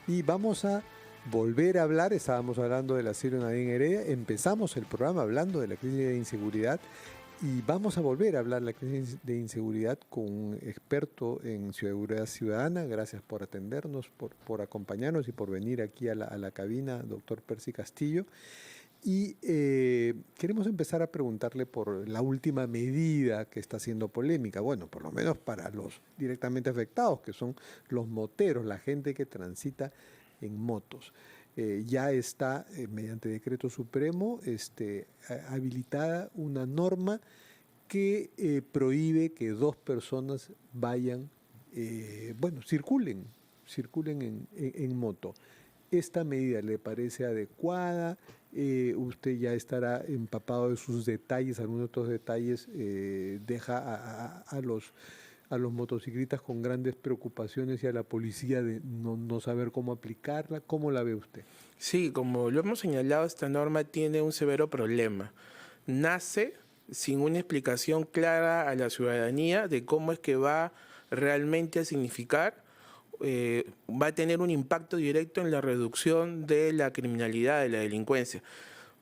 Y vamos a volver a hablar, estábamos hablando de la Ciro Nadine Heredia, empezamos el programa hablando de la crisis de inseguridad y vamos a volver a hablar de la crisis de inseguridad con un experto en seguridad ciudadana. Gracias por atendernos, por acompañarnos y por venir aquí a la cabina, doctor Percy Castillo. Y queremos empezar a preguntarle por la última medida que está siendo polémica, bueno, por lo menos para los directamente afectados, que son los moteros, la gente que transita en motos. Ya está, mediante decreto supremo, habilitada una norma que prohíbe que dos personas vayan, circulen en moto. ¿Esta medida le parece adecuada? Usted ya estará empapado de sus detalles, algunos otros detalles deja a los motociclistas con grandes preocupaciones y a la policía de no saber cómo aplicarla. ¿Cómo la ve usted? Sí, como lo hemos señalado, esta norma tiene un severo problema. Nace sin una explicación clara a la ciudadanía de cómo es que va realmente a significar, va a tener un impacto directo en la reducción de la criminalidad, de la delincuencia.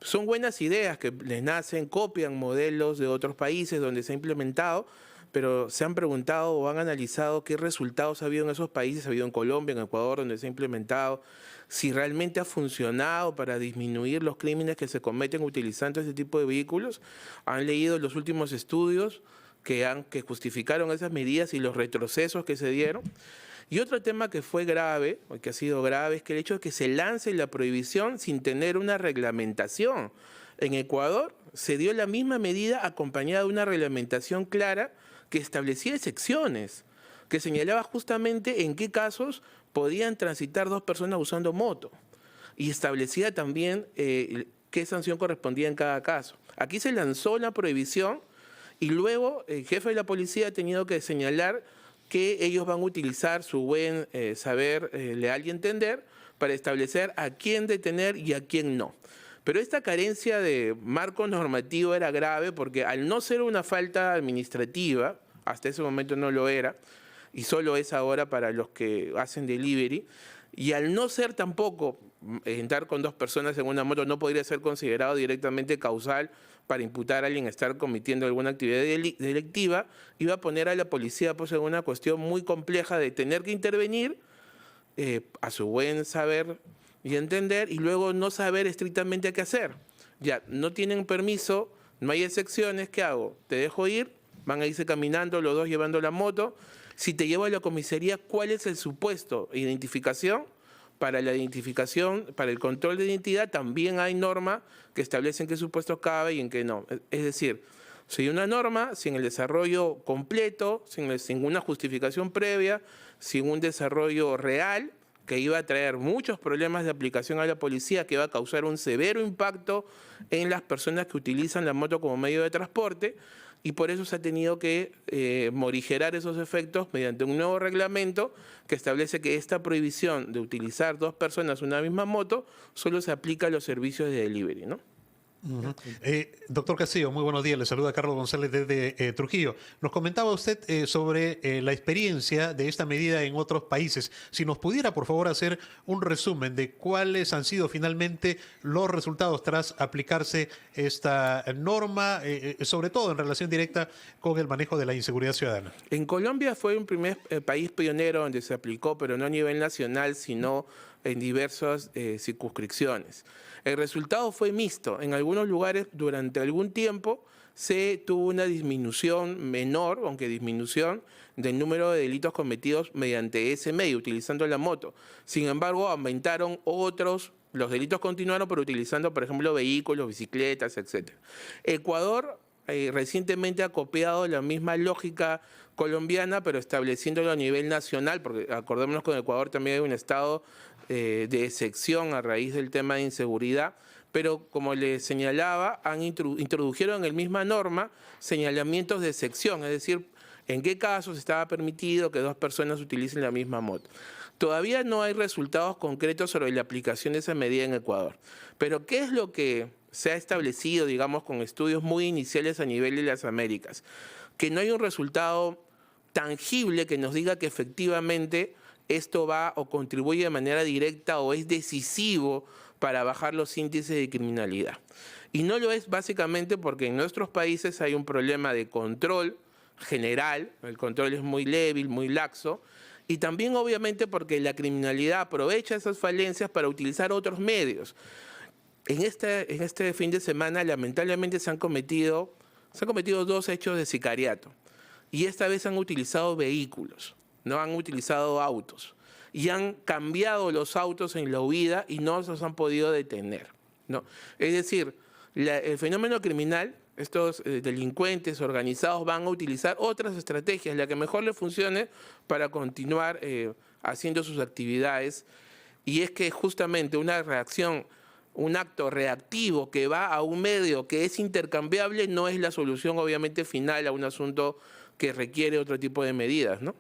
Son buenas ideas que les nacen, copian modelos de otros países donde se ha implementado, pero se han preguntado o han analizado qué resultados ha habido en esos países, ha habido en Colombia, en Ecuador, donde se ha implementado, si realmente ha funcionado para disminuir los crímenes que se cometen utilizando este tipo de vehículos. Han leído los últimos estudios que justificaron esas medidas y los retrocesos que se dieron. Y otro tema que fue grave, o que ha sido grave, es que el hecho de que se lance la prohibición sin tener una reglamentación. En Ecuador se dio la misma medida acompañada de una reglamentación clara que establecía excepciones, que señalaba justamente en qué casos podían transitar dos personas usando moto y establecía también qué sanción correspondía en cada caso. Aquí se lanzó la prohibición y luego el jefe de la policía ha tenido que señalar que ellos van a utilizar su buen saber leal y entender para establecer a quién detener y a quién no. Pero esta carencia de marco normativo era grave porque al no ser una falta administrativa, hasta ese momento no lo era, y solo es ahora para los que hacen delivery, y al no ser tampoco entrar con dos personas en una moto no podría ser considerado directamente causal para imputar a alguien estar cometiendo alguna actividad delictiva, iba a poner a la policía pues, en una cuestión muy compleja de tener que intervenir a su buen saber y entender, y luego no saber estrictamente qué hacer. Ya, no tienen permiso, no hay excepciones, ¿qué hago? ¿Te dejo ir? Van a irse caminando los dos llevando la moto. Si te llevo a la comisaría, ¿cuál es el supuesto? Identificación. Para la identificación, para el control de identidad, también hay normas que establecen qué supuestos cabe y en qué no. Es decir, si hay una norma, sin el desarrollo completo, sin una justificación previa, sin un desarrollo real, que iba a traer muchos problemas de aplicación a la policía, que iba a causar un severo impacto en las personas que utilizan la moto como medio de transporte, y por eso se ha tenido que morigerar esos efectos mediante un nuevo reglamento que establece que esta prohibición de utilizar dos personas una misma moto solo se aplica a los servicios de delivery, ¿no? Doctor Castillo, muy buenos días. Le saluda Carlos González desde Trujillo. Nos comentaba usted sobre la experiencia de esta medida en otros países. Si nos pudiera, por favor, hacer un resumen de cuáles han sido finalmente los resultados tras aplicarse esta norma, sobre todo en relación directa con el manejo de la inseguridad ciudadana. En Colombia fue un primer país pionero donde se aplicó, pero no a nivel nacional, sino en diversas circunscripciones. El resultado fue mixto. En algunos lugares, durante algún tiempo, se tuvo una disminución menor, aunque disminución, del número de delitos cometidos mediante ese medio, utilizando la moto. Sin embargo, aumentaron otros, los delitos continuaron, pero utilizando, por ejemplo, vehículos, bicicletas, etc. Ecuador recientemente ha copiado la misma lógica colombiana, pero estableciéndolo a nivel nacional, porque acordémonos que en Ecuador también hay un estado de excepción a raíz del tema de inseguridad, pero como les señalaba, introdujeron en la misma norma señalamientos de excepción, es decir, en qué casos estaba permitido que dos personas utilicen la misma moto. Todavía no hay resultados concretos sobre la aplicación de esa medida en Ecuador, pero ¿qué es lo que se ha establecido, digamos, con estudios muy iniciales a nivel de las Américas? Que no hay un resultado tangible que nos diga que efectivamente esto va o contribuye de manera directa o es decisivo para bajar los índices de criminalidad. Y no lo es básicamente porque en nuestros países hay un problema de control general, el control es muy débil, muy laxo, y también obviamente porque la criminalidad aprovecha esas falencias para utilizar otros medios. En este fin de semana lamentablemente se han cometido 2 hechos de sicariato y esta vez han utilizado vehículos, no han utilizado autos y han cambiado los autos en la huida y no los han podido detener, ¿no? Es decir, el fenómeno criminal, estos delincuentes organizados van a utilizar otras estrategias, la que mejor les funcione para continuar haciendo sus actividades. Y es que justamente una reacción, un acto reactivo que va a un medio que es intercambiable no es la solución obviamente final a un asunto que requiere otro tipo de medidas, ¿no?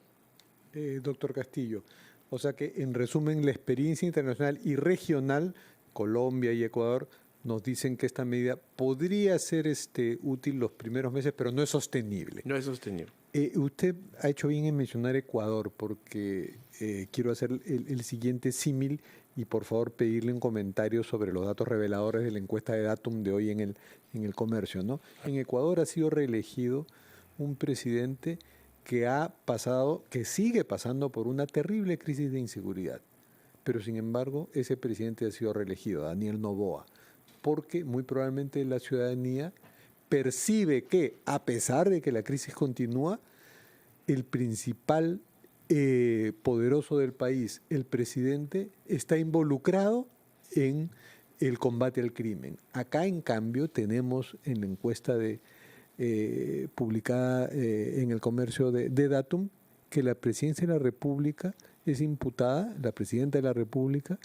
Doctor Castillo, o sea que en resumen la experiencia internacional y regional, Colombia y Ecuador, nos dicen que esta medida podría ser útil los primeros meses, pero no es sostenible. No es sostenible. Usted ha hecho bien en mencionar Ecuador, porque quiero hacer el siguiente símil y por favor pedirle un comentario sobre los datos reveladores de la encuesta de Datum de hoy en el comercio, ¿no? En Ecuador ha sido reelegido un presidente que sigue pasando por una terrible crisis de inseguridad, pero sin embargo ese presidente ha sido reelegido, Daniel Noboa, porque muy probablemente la ciudadanía percibe que, a pesar de que la crisis continúa, el principal poderoso del país, el presidente, está involucrado en el combate al crimen. Acá, en cambio, tenemos en la encuesta publicada en el comercio de Datum, que la presidencia de la República es imputada, la presidenta de la República,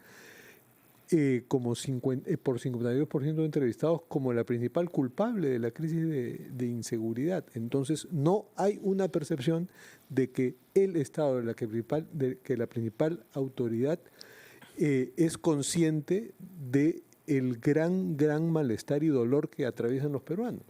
por 52% de entrevistados como la principal culpable de la crisis de inseguridad. Entonces no hay una percepción de que el Estado, de que la principal autoridad es consciente de el gran malestar y dolor que atraviesan los peruanos.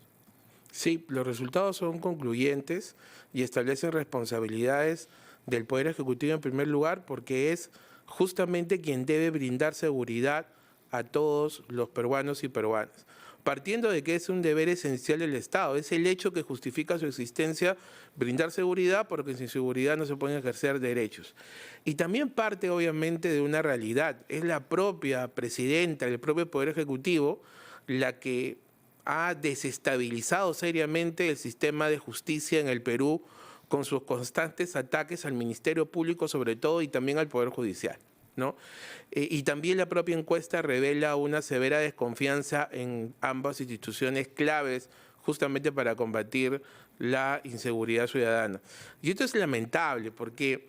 Sí, los resultados son concluyentes y establecen responsabilidades del Poder Ejecutivo en primer lugar, porque es justamente quien debe brindar seguridad a todos los peruanos y peruanas. Partiendo de que es un deber esencial del Estado, es el hecho que justifica su existencia brindar seguridad, porque sin seguridad no se pueden ejercer derechos. Y también parte obviamente de una realidad, es la propia presidenta, el propio Poder Ejecutivo, la que ha desestabilizado seriamente el sistema de justicia en el Perú, con sus constantes ataques al Ministerio Público sobre todo y también al Poder Judicial, ¿no? Y también la propia encuesta revela una severa desconfianza en ambas instituciones claves justamente para combatir la inseguridad ciudadana. Y esto es lamentable porque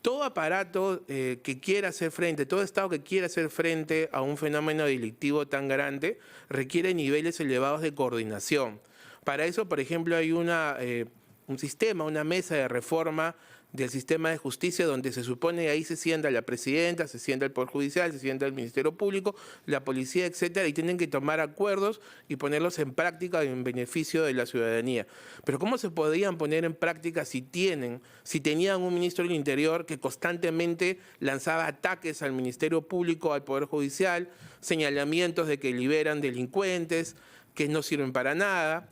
todo aparato que quiera hacer frente, todo Estado que quiera hacer frente a un fenómeno delictivo tan grande requiere niveles elevados de coordinación. Para eso, por ejemplo, hay un sistema, una mesa de reforma del sistema de justicia donde se supone ahí se sienta la presidenta, se sienta el Poder Judicial, se sienta el Ministerio Público, la policía, etcétera, y tienen que tomar acuerdos y ponerlos en práctica en beneficio de la ciudadanía. Pero ¿cómo se podrían poner en práctica si tenían un ministro del Interior que constantemente lanzaba ataques al Ministerio Público, al Poder Judicial, señalamientos de que liberan delincuentes, que no sirven para nada?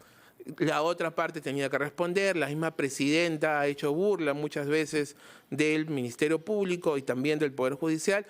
La otra parte tenía que responder, la misma presidenta ha hecho burla muchas veces del Ministerio Público y también del Poder Judicial,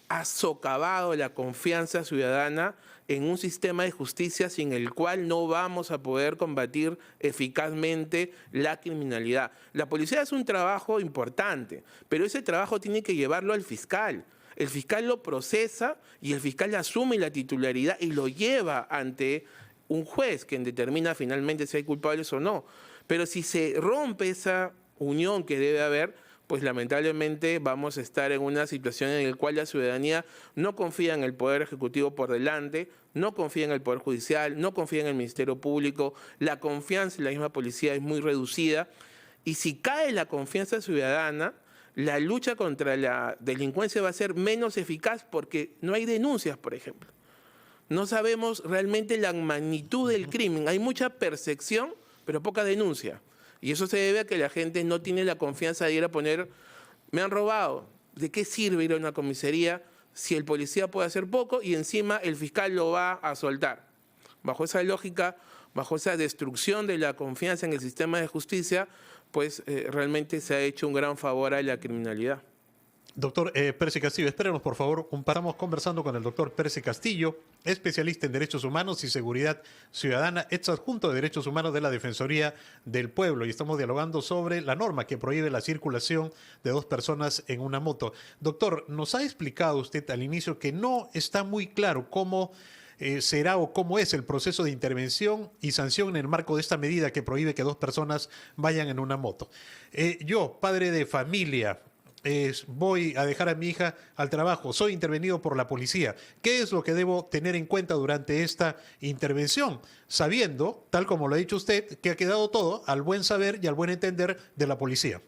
ha socavado la confianza ciudadana en un sistema de justicia sin el cual no vamos a poder combatir eficazmente la criminalidad. La policía hace un trabajo importante, pero ese trabajo tiene que llevarlo al fiscal. El fiscal lo procesa y el fiscal asume la titularidad y lo lleva ante un juez quien determina finalmente si hay culpables o no. Pero si se rompe esa unión que debe haber, pues lamentablemente vamos a estar en una situación en la cual la ciudadanía no confía en el Poder Ejecutivo por delante, no confía en el Poder Judicial, no confía en el Ministerio Público, la confianza en la misma policía es muy reducida, y si cae la confianza ciudadana, la lucha contra la delincuencia va a ser menos eficaz porque no hay denuncias, por ejemplo. No sabemos realmente la magnitud del crimen. Hay mucha percepción, pero poca denuncia. Y eso se debe a que la gente no tiene la confianza de ir a poner me han robado. ¿De qué sirve ir a una comisaría si el policía puede hacer poco y encima el fiscal lo va a soltar? Bajo esa lógica, bajo esa destrucción de la confianza en el sistema de justicia, pues realmente se ha hecho un gran favor a la criminalidad. Doctor Percy Castillo, espérenos por favor. Estamos conversando con el doctor Percy Castillo, especialista en Derechos Humanos y Seguridad Ciudadana, ex adjunto de Derechos Humanos de la Defensoría del Pueblo. Y estamos dialogando sobre la norma que prohíbe la circulación de 2 personas en una moto. Doctor, nos ha explicado usted al inicio que no está muy claro cómo será o cómo es el proceso de intervención y sanción en el marco de esta medida que prohíbe que 2 personas vayan en una moto. Yo, padre de familia, voy a dejar a mi hija al trabajo, soy intervenido por la policía. ¿Qué es lo que debo tener en cuenta durante esta intervención? Sabiendo, tal como lo ha dicho usted, que ha quedado todo al buen saber y al buen entender de la policía.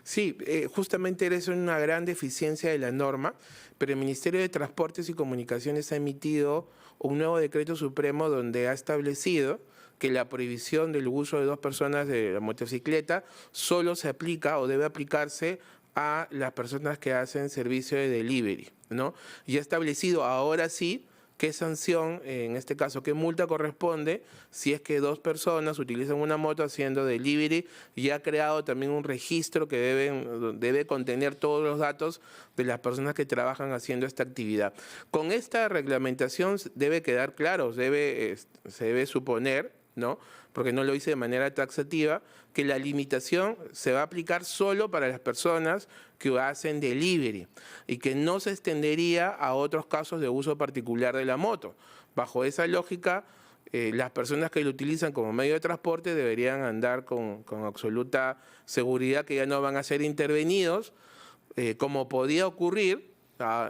Sí, justamente eres una gran deficiencia de la norma, pero el Ministerio de Transportes y Comunicaciones ha emitido un nuevo decreto supremo donde ha establecido que la prohibición del uso de 2 personas de la motocicleta solo se aplica o debe aplicarse a las personas que hacen servicio de delivery, ¿no? Y ha establecido ahora sí qué sanción, en este caso, qué multa corresponde si es que 2 personas utilizan una moto haciendo delivery, y ha creado también un registro que debe contener todos los datos de las personas que trabajan haciendo esta actividad. Con esta reglamentación debe quedar claro, se debe suponer, ¿no?, porque no lo hice de manera taxativa, que la limitación se va a aplicar solo para las personas que hacen delivery y que no se extendería a otros casos de uso particular de la moto. Bajo esa lógica, las personas que lo utilizan como medio de transporte deberían andar con absoluta seguridad que ya no van a ser intervenidos, como podía ocurrir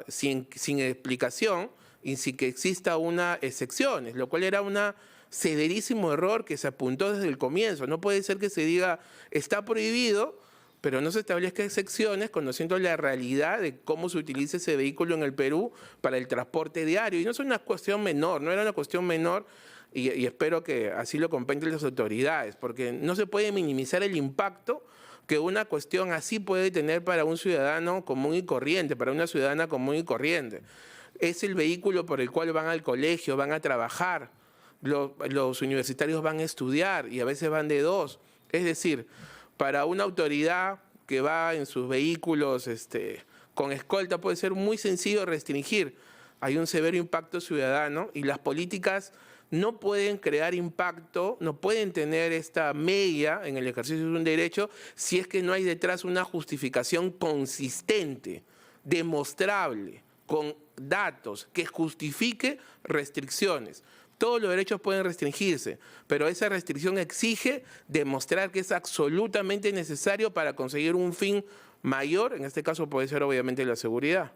sin explicación y sin que exista una excepción, lo cual era una severísimo error que se apuntó desde el comienzo. No puede ser que se diga está prohibido, pero no se establezcan excepciones conociendo la realidad de cómo se utiliza ese vehículo en el Perú para el transporte diario. Y no es una cuestión menor, no era una cuestión menor, y espero que así lo comprenden las autoridades, porque no se puede minimizar el impacto que una cuestión así puede tener para un ciudadano común y corriente, para una ciudadana común y corriente. Es el vehículo por el cual van al colegio, van a trabajar. Los universitarios van a estudiar y a veces van de 2. Es decir, para una autoridad que va en sus vehículos con escolta puede ser muy sencillo restringir. Hay un severo impacto ciudadano y las políticas no pueden crear impacto, no pueden tener esta media en el ejercicio de un derecho si es que no hay detrás una justificación consistente, demostrable, con datos, que justifique restricciones. Todos los derechos pueden restringirse, pero esa restricción exige demostrar que es absolutamente necesario para conseguir un fin mayor, en este caso puede ser obviamente la seguridad.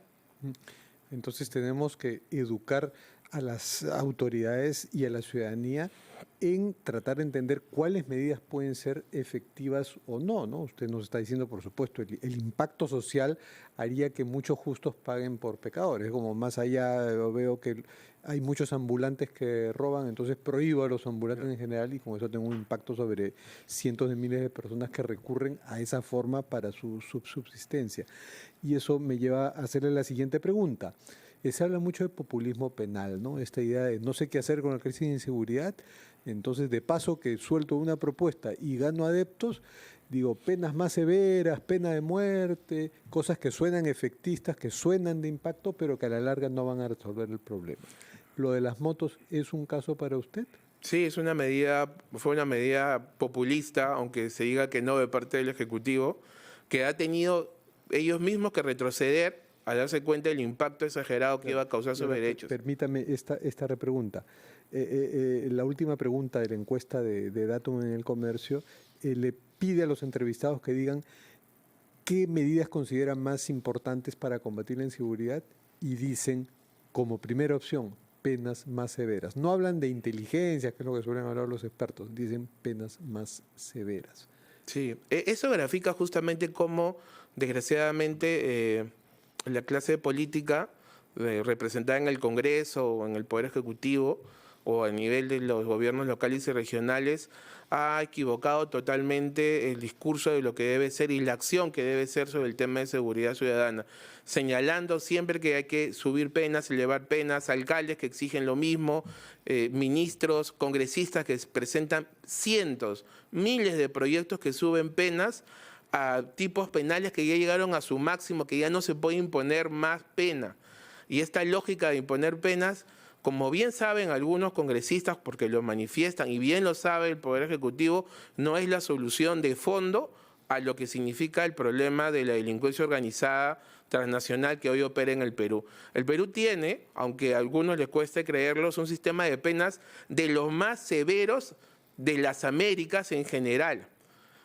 Entonces tenemos que educar a las autoridades y a la ciudadanía en tratar de entender cuáles medidas pueden ser efectivas o no, ¿no? Usted nos está diciendo, por supuesto, el impacto social haría que muchos justos paguen por pecadores. Como más allá veo que hay muchos ambulantes que roban, entonces prohíbo a los ambulantes en general y con eso tengo un impacto sobre cientos de miles de personas que recurren a esa forma para su subsistencia. Y eso me lleva a hacerle la siguiente pregunta. Se habla mucho de populismo penal, ¿no? Esta idea de no sé qué hacer con la crisis de inseguridad, entonces de paso que suelto una propuesta y gano adeptos, digo penas más severas, pena de muerte, cosas que suenan efectistas, que suenan de impacto, pero que a la larga no van a resolver el problema. ¿Lo de las motos es un caso para usted? Sí, fue una medida populista, aunque se diga que no de parte del Ejecutivo, que ha tenido ellos mismos que retroceder a darse cuenta del impacto exagerado que iba a causar sus derechos. Permítame esta repregunta. La última pregunta de la encuesta de Datum en el Comercio le pide a los entrevistados que digan qué medidas consideran más importantes para combatir la inseguridad y dicen como primera opción penas más severas. No hablan de inteligencia, que es lo que suelen hablar los expertos, dicen penas más severas. Sí, eso grafica justamente cómo, desgraciadamente, la clase política representada en el Congreso o en el Poder Ejecutivo o a nivel de los gobiernos locales y regionales ha equivocado totalmente el discurso de lo que debe ser y la acción que debe ser sobre el tema de seguridad ciudadana, señalando siempre que hay que subir penas, elevar penas, alcaldes que exigen lo mismo, ministros, congresistas que presentan cientos, miles de proyectos que suben penas a tipos penales que ya llegaron a su máximo, que ya no se puede imponer más pena. Y esta lógica de imponer penas, como bien saben algunos congresistas, porque lo manifiestan, y bien lo sabe el Poder Ejecutivo, no es la solución de fondo a lo que significa el problema de la delincuencia organizada transnacional que hoy opera en el Perú. El Perú tiene, aunque a algunos les cueste creerlo, un sistema de penas de los más severos de las Américas en general,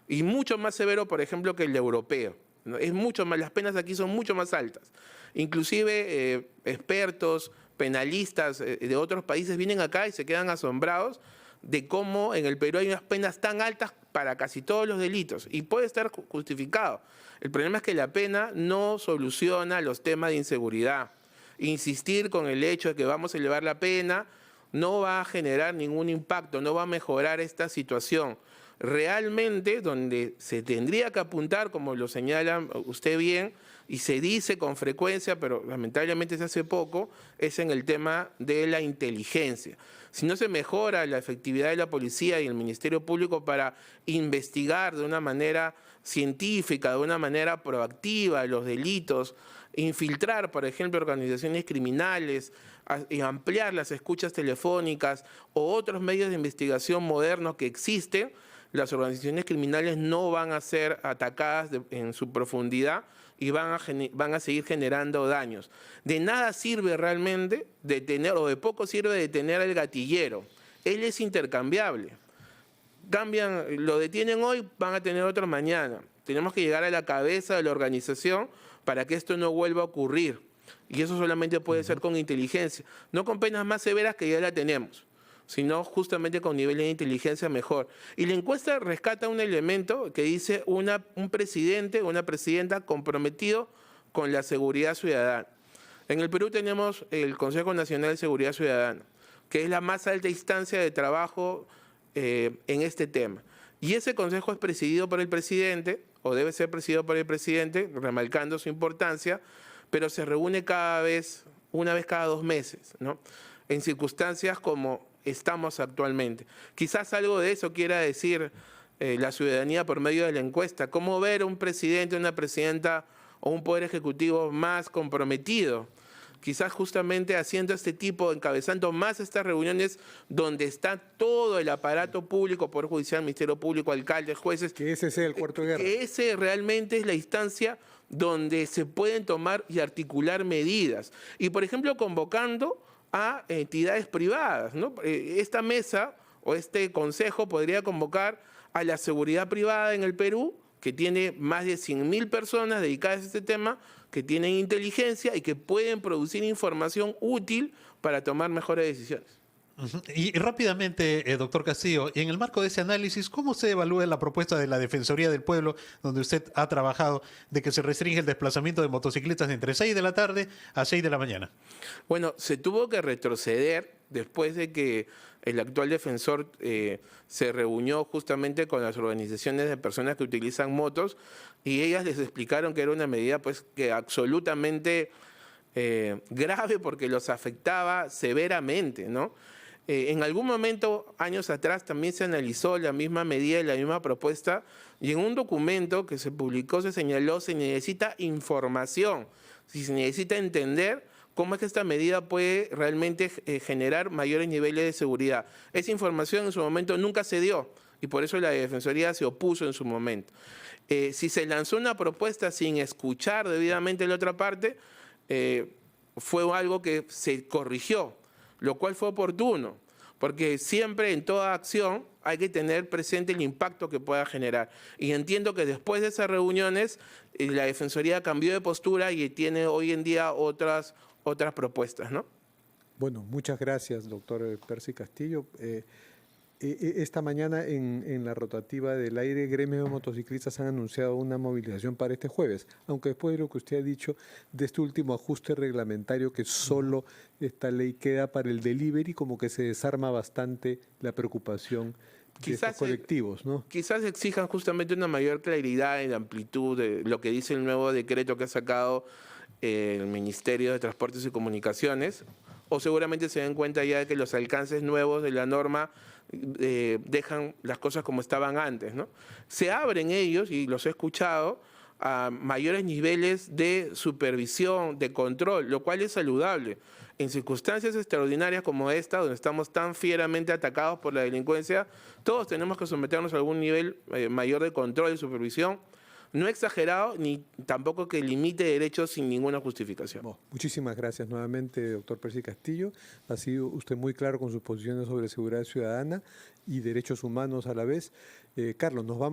y mucho más severo, por ejemplo, que el europeo. Es mucho más, las penas aquí son mucho más altas. Inclusive expertos, penalistas de otros países vienen acá y se quedan asombrados de cómo en el Perú hay unas penas tan altas para casi todos los delitos, y puede estar justificado. El problema es que la pena no soluciona los temas de inseguridad. Insistir con el hecho de que vamos a elevar la pena no va a generar ningún impacto, no va a mejorar esta situación. Realmente donde se tendría que apuntar, como lo señala usted bien, y se dice con frecuencia, pero lamentablemente se hace poco, es en el tema de la inteligencia. Si no se mejora la efectividad de la policía y el Ministerio Público para investigar de una manera científica, de una manera proactiva los delitos, infiltrar, por ejemplo, organizaciones criminales, y ampliar las escuchas telefónicas o otros medios de investigación modernos que existen, las organizaciones criminales no van a ser atacadas en su profundidad y van a seguir generando daños. De nada sirve realmente detener, o de poco sirve detener al gatillero. Él es intercambiable. Lo detienen hoy, van a tener otro mañana. Tenemos que llegar a la cabeza de la organización para que esto no vuelva a ocurrir. Y eso solamente puede ser con inteligencia, no con penas más severas que ya la tenemos, sino justamente con niveles de inteligencia mejor. Y la encuesta rescata un elemento que dice un presidente, una presidenta comprometido con la seguridad ciudadana. En el Perú tenemos el Consejo Nacional de Seguridad Ciudadana, que es la más alta instancia de trabajo en este tema. Y ese consejo es presidido por el presidente, o debe ser presidido por el presidente, remarcando su importancia, pero se reúne una vez cada 2 meses, ¿no? En circunstancias como estamos actualmente. Quizás algo de eso quiera decir la ciudadanía por medio de la encuesta. ¿Cómo ver a un presidente, una presidenta o un poder ejecutivo más comprometido? Quizás justamente haciendo encabezando más estas reuniones donde está todo el aparato público, Poder Judicial, Ministerio Público, alcaldes, jueces. Que ese sea el cuarto de guerra. Que ese realmente es la instancia donde se pueden tomar y articular medidas. Y, por ejemplo, convocando a entidades privadas, ¿no? Esta mesa o este consejo podría convocar a la seguridad privada en el Perú, que tiene más de 100.000 personas dedicadas a este tema, que tienen inteligencia y que pueden producir información útil para tomar mejores decisiones. Y rápidamente, doctor Castillo, y en el marco de ese análisis, ¿cómo se evalúa la propuesta de la Defensoría del Pueblo, donde usted ha trabajado, de que se restringe el desplazamiento de motocicletas entre 6 de la tarde a 6 de la mañana? Bueno, se tuvo que retroceder después de que el actual defensor se reunió justamente con las organizaciones de personas que utilizan motos, y ellas les explicaron que era una medida pues que absolutamente grave, porque los afectaba severamente, ¿no? En algún momento, años atrás, también se analizó la misma medida y la misma propuesta, y en un documento que se publicó se señaló: se necesita información, si se necesita entender cómo es que esta medida puede realmente generar mayores niveles de seguridad. Esa información en su momento nunca se dio, y por eso la Defensoría se opuso en su momento. Si se lanzó una propuesta sin escuchar debidamente la otra parte, fue algo que se corrigió, lo cual fue oportuno, porque siempre en toda acción hay que tener presente el impacto que pueda generar. Y entiendo que después de esas reuniones la Defensoría cambió de postura y tiene hoy en día otras propuestas, ¿no? Bueno, muchas gracias, doctor Percy Castillo. Esta mañana en la rotativa del aire, gremios de motociclistas han anunciado una movilización para este jueves, aunque después de lo que usted ha dicho, de este último ajuste reglamentario que solo esta ley queda para el delivery, como que se desarma bastante la preocupación de estos colectivos, ¿no? Quizás exijan justamente una mayor claridad en la amplitud de lo que dice el nuevo decreto que ha sacado el Ministerio de Transportes y Comunicaciones, o seguramente se den cuenta ya de que los alcances nuevos de la norma dejan las cosas como estaban antes, ¿no? Se abren ellos, y los he escuchado, a mayores niveles de supervisión, de control, lo cual es saludable. En circunstancias extraordinarias como esta, donde estamos tan fieramente atacados por la delincuencia, todos tenemos que someternos a algún nivel mayor de control y supervisión, no exagerado ni tampoco que limite derechos sin ninguna justificación. Muchísimas gracias nuevamente, doctor Percy Castillo. Ha sido usted muy claro con sus posiciones sobre seguridad ciudadana y derechos humanos a la vez. Carlos, nos vamos.